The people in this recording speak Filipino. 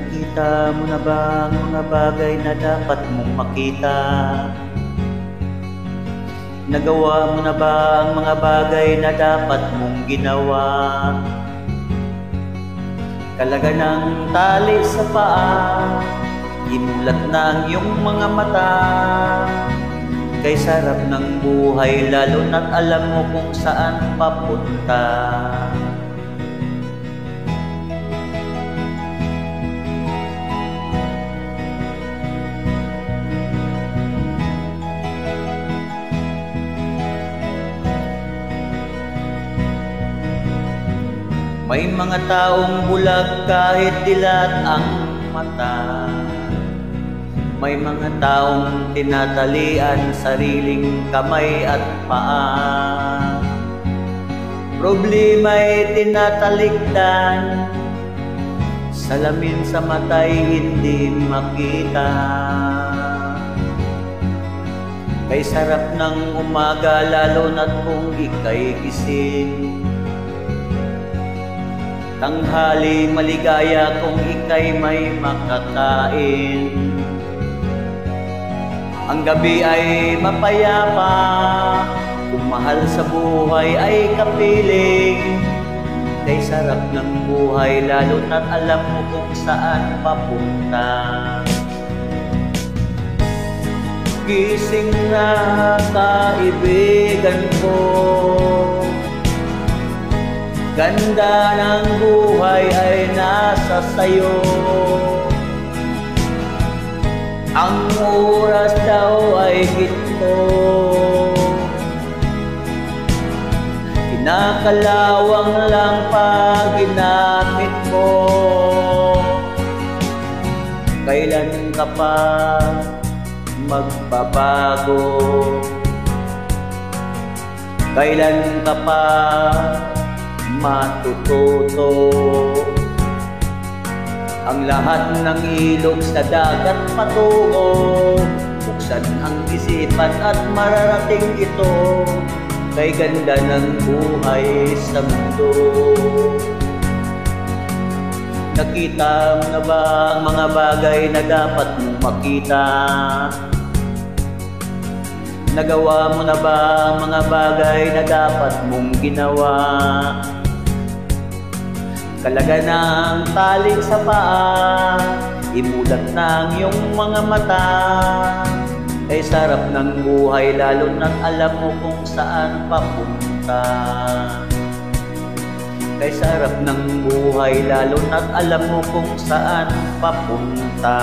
Nakita mo na ba ang mga bagay na dapat mong makita? Nagawa mo na ba ang mga bagay na dapat mong ginawa? Kalaga ng tali sa paa, imulat na ang iyong mga mata. Kay sarap ng buhay lalo na't alam mo kung saan papunta. May mga taong bulag kahit dilat ang mata. May mga taong tinatalian sariling kamay at paa. Problema'y tinatalikdan, salamin sa mata'y hindi makita. Kay sarap ng umaga lalo na't kung ika'y gising. Tanghali maligaya kung ika'y may makakain. Ang gabi ay mapayapa kung mahal sa buhay ay kapiling. Kay sarap ng buhay lalo na't alam mo kung saan papunta. Gising na kaibigan ko, ganda ng buhay ay nasa sayo. Ang oras daw ay ginto, kinakalawang lang pag ginamit mo. Kailan ka pa magbabago? Kailan ka pa matututo? Ang lahat ng ilog sa dagat patungo, buksan ang isipan at mararating ito. Kay ganda ng buhay sa mundo. Nakita mo na ba ang mga bagay na dapat mong makita? Nagawa mo na ba ang mga bagay na dapat mong ginawa? Kalaga ng tali sa paa, imulat na ang iyong mga mata. Ay sarap ng buhay lalo na't alam mo kung saan papunta. Kay sarap ng buhay lalo na't alam mo kung saan papunta.